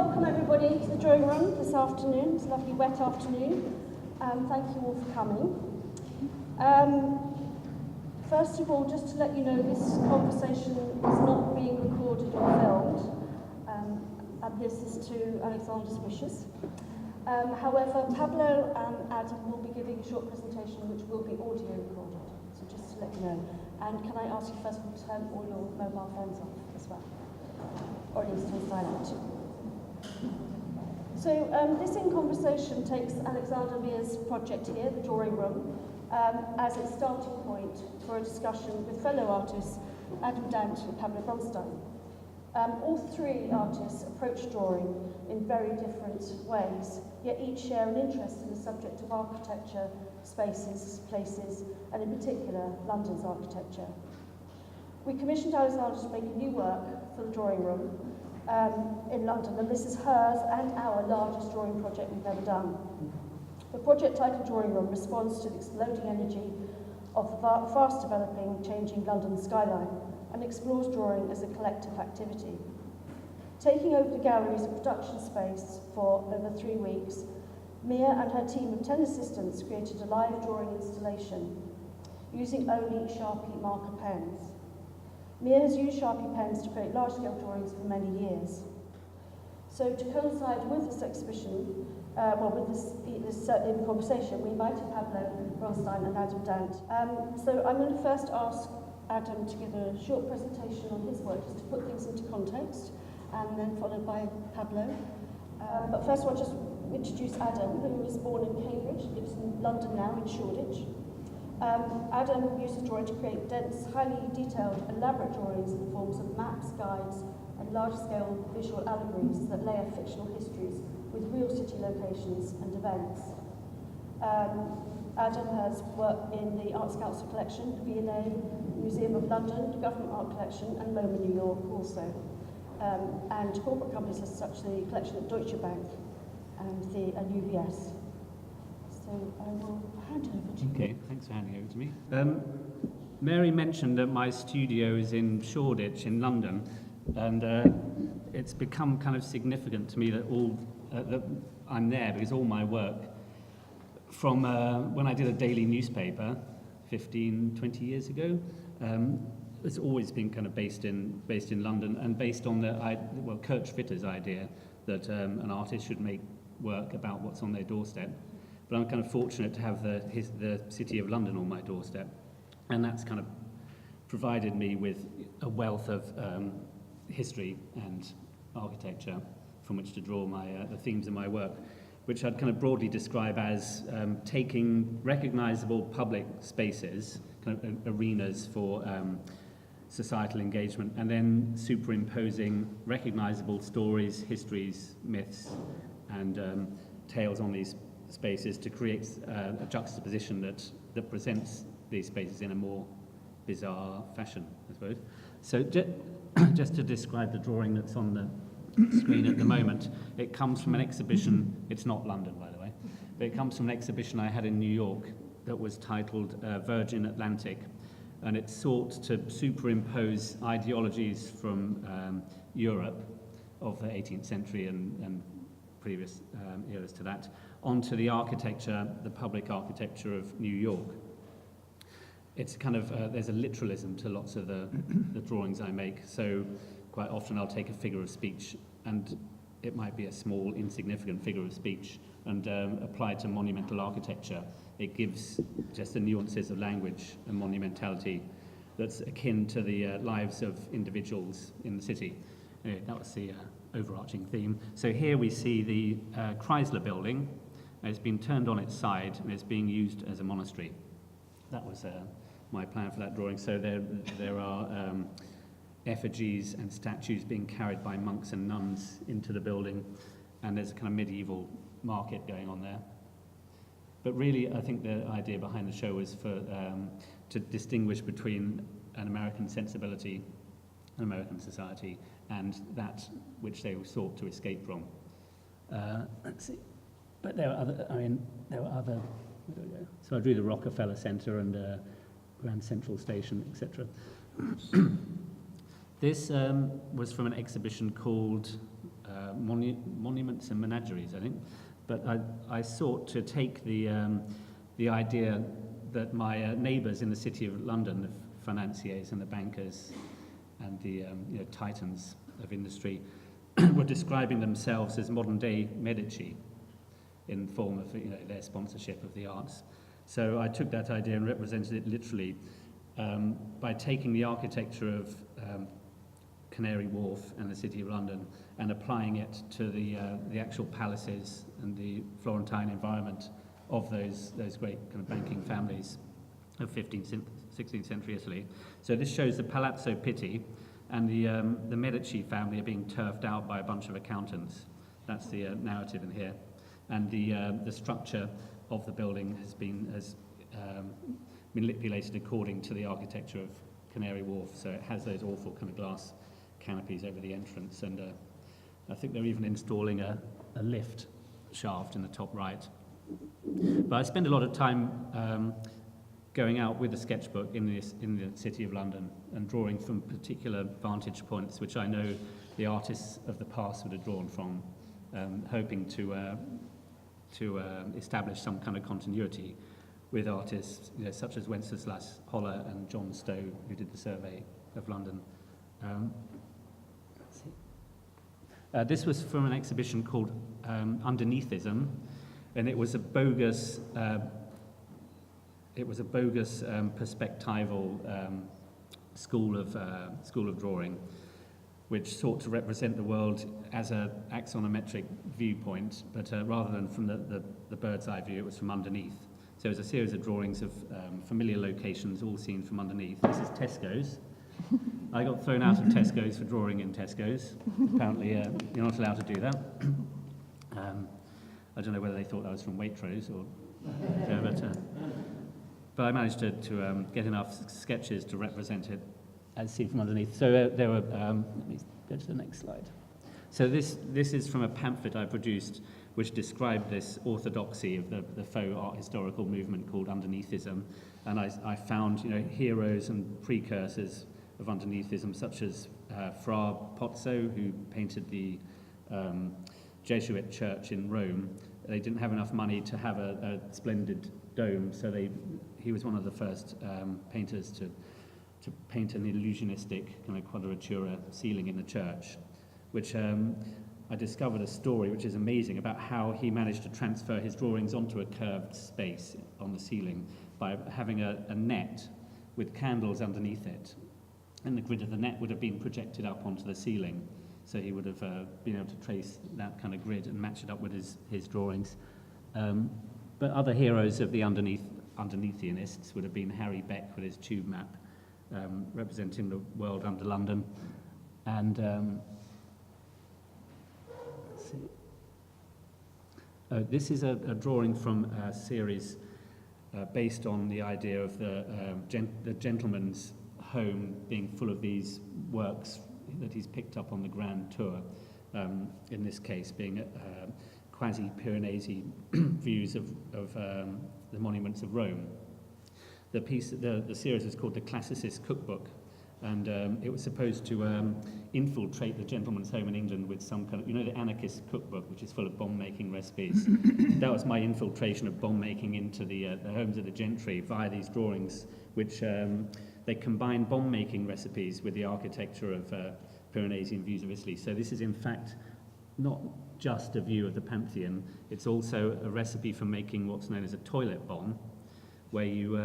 welcome everybody to the drawing room this afternoon. It's a lovely wet afternoon. Thank you all for coming. First of all, just to let you know, this conversation is not being recorded or filmed. And this is to Aleksandra's wishes. However, Pablo and Adam will be giving a short presentation which will be audio recorded. So just to let you know. And can I ask you first of all to turn all your mobile phones off as well? Or at least on silent. So this in conversation takes Aleksandra Mia's project here, the drawing room, as its starting point for a discussion with fellow artists Adam Dant and Pablo Bronstein. All three artists approach drawing in very different ways, yet each share an interest in the subject of architecture, spaces, places, and in particular, London's architecture. We commissioned Aleksandra to make a new work for the drawing room in London, and this is hers and our largest drawing project we've ever done. The project titled Drawing Room responds to the exploding energy of the fast-developing, changing London skyline and explores drawing as a collective activity. Taking over the galleries of production space for over 3 weeks, Mia and her team of 10 assistants created a live drawing installation using only Sharpie marker pens. Mia has used Sharpie pens to create large-scale drawings for many years. So to coincide with this exhibition, with this in conversation, we invited Pablo Bronstein and Adam Dant. So I'm going to first ask Adam to give a short presentation on his work, just to put things into context, and then followed by Pablo. But first I want to just introduce Adam, who was born in Cambridge, lives in London now, in Shoreditch. Adam uses drawing to create dense, highly detailed, elaborate drawings in the forms of maps, guides, and large-scale visual allegories that layer fictional histories with real city locations and events. Adam has worked in the Arts Council collection, the V&A, Museum of London, the Government Art Collection, and MoMA New York also. And corporate companies as such the collection at Deutsche Bank and UBS. So I will hand over to you. Okay, thanks for handing over to me. Mary mentioned that my studio is in Shoreditch in London, and it's become kind of significant to me that that I'm there because all my work from when I did a daily newspaper 15, 20 years ago, it's always been kind of based in London and based on Kurt Schwitter's idea that an artist should make work about what's on their doorstep. But I'm kind of fortunate to have the City of London on my doorstep, and that's kind of provided me with a wealth of history and architecture from which to draw the themes of my work, which I'd kind of broadly describe as taking recognisable public spaces, kind of arenas for societal engagement, and then superimposing recognisable stories, histories, myths, and tales on these spaces to create a juxtaposition that presents these spaces in a more bizarre fashion, I suppose. So just to describe the drawing that's on the screen at the moment, it comes from an exhibition. It's not London, by the way, but it comes from an exhibition I had in New York that was titled Virgin Atlantic, and it sought to superimpose ideologies from Europe of the 18th century and previous eras to that onto the architecture, the public architecture of New York. It's kind of, there's a literalism to lots of the drawings I make, so quite often I'll take a figure of speech, and it might be a small, insignificant figure of speech, and applied to monumental architecture, it gives just the nuances of language and monumentality that's akin to the lives of individuals in the city. Anyway, that was the overarching theme. So here we see the Chrysler building. It's been turned on its side, and it's being used as a monastery. That was my plan for that drawing. So there are effigies and statues being carried by monks and nuns into the building, and there's a kind of medieval market going on there. But really, I think the idea behind the show was to distinguish between an American sensibility, an American society, and that which they sought to escape from. Let's see. But there were other. So I drew the Rockefeller Center and Grand Central Station, etc. This was from an exhibition called monuments and menageries, I think. But I sought to take the idea that my neighbours in the City of London, the financiers and the bankers and the titans of industry, were describing themselves as modern-day Medici in form of their sponsorship of the arts. So I took that idea and represented it literally by taking the architecture of Canary Wharf and the City of London and applying it to the actual palaces and the Florentine environment of those great kind of banking families of 15th, 16th century Italy. So this shows the Palazzo Pitti and the Medici family are being turfed out by a bunch of accountants. That's the narrative in here. And the structure of the building has been manipulated according to the architecture of Canary Wharf. So it has those awful kind of glass canopies over the entrance, and I think they're even installing a lift shaft in the top right. But I spend a lot of time going out with a sketchbook in the City of London and drawing from particular vantage points which I know the artists of the past would have drawn from, hoping to establish some kind of continuity with artists such as Wenceslas Holler and John Stowe, who did the survey of London. This was from an exhibition called Underneathism, and it was a bogus perspectival school of drawing, which sought to represent the world as an axonometric viewpoint, but rather than from the bird's eye view, it was from underneath. So it was a series of drawings of familiar locations, all seen from underneath. This is Tesco's. I got thrown out of Tesco's for drawing in Tesco's. Apparently, you're not allowed to do that. I don't know whether they thought I was from Waitrose or but I managed to get enough sketches to represent it as seen from underneath. So there were, let me go to the next slide. So this is from a pamphlet I produced which described this orthodoxy of the faux art historical movement called Underneathism. And I found heroes and precursors of Underneathism, such as Fra Pozzo, who painted the Jesuit church in Rome. They didn't have enough money to have a splendid dome, so he was one of the first painters to paint an illusionistic kind of quadratura ceiling in the church, which I discovered a story which is amazing about how he managed to transfer his drawings onto a curved space on the ceiling by having a net with candles underneath it. And the grid of the net would have been projected up onto the ceiling. So he would have been able to trace that kind of grid and match it up with his drawings. But other heroes of the Underneathianists would have been Harry Beck with his tube map, representing the world under London. And let's see. This is a drawing from a series based on the idea of the gentleman's home being full of these works that he's picked up on the Grand Tour, in this case being quasi-Piranesi views of the monuments of Rome. The series is called the Classicist Cookbook, and it was supposed to infiltrate the gentleman's home in England with some kind of, the anarchist cookbook, which is full of bomb-making recipes. That was my infiltration of bomb-making into the homes of the gentry via these drawings, which they combine bomb-making recipes with the architecture of Piranesian views of Italy. So this is, in fact, not just a view of the Pantheon, it's also a recipe for making what's known as a toilet bomb, where you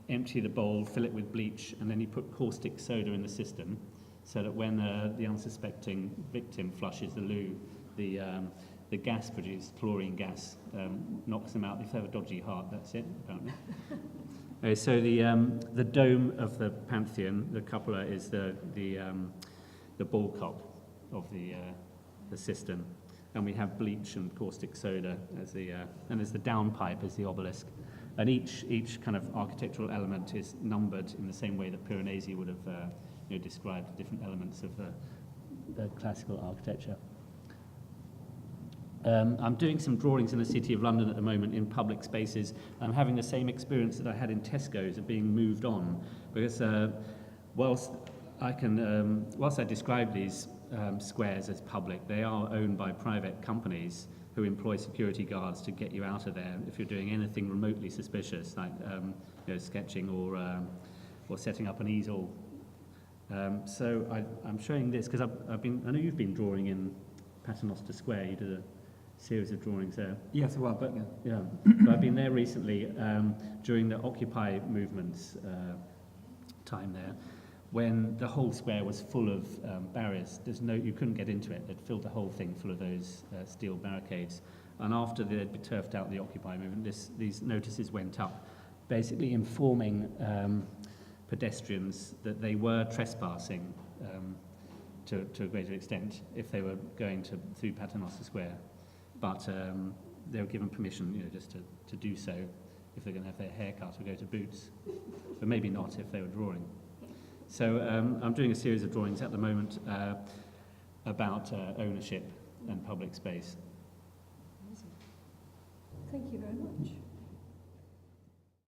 empty the bowl, fill it with bleach, and then you put caustic soda in the system, so that when the unsuspecting victim flushes the loo, the gas produced, chlorine gas, knocks them out. If they have a dodgy heart, that's it, apparently. So the dome of the Pantheon, the cupola, is the ball cock of the system, and we have bleach and caustic soda as and there's the downpipe as the obelisk, and each kind of architectural element is numbered in the same way that Piranesi would have described different elements of the classical architecture. I'm doing some drawings in the City of London at the moment in public spaces. I'm having the same experience that I had in Tesco's of being moved on, because whilst I describe these squares as public. They are owned by private companies who employ security guards to get you out of there if you're doing anything remotely suspicious, like sketching or setting up an easel. So I'm showing this because I know you've been drawing in Paternoster Square. You did a series of drawings there. Yes, well, But yeah. yeah, but I've been there recently during the Occupy movement's time there, when the whole square was full of barriers. You couldn't get into it. They'd filled the whole thing full of those steel barricades. And after they'd turfed out the Occupy movement, these notices went up, basically informing pedestrians that they were trespassing to a greater extent if they were going through Paternoster Square. But they were given permission, just to do so if they're going to have their hair cut or go to Boots, but maybe not if they were drawing. So I'm doing a series of drawings at the moment about ownership and public space. Thank you very much.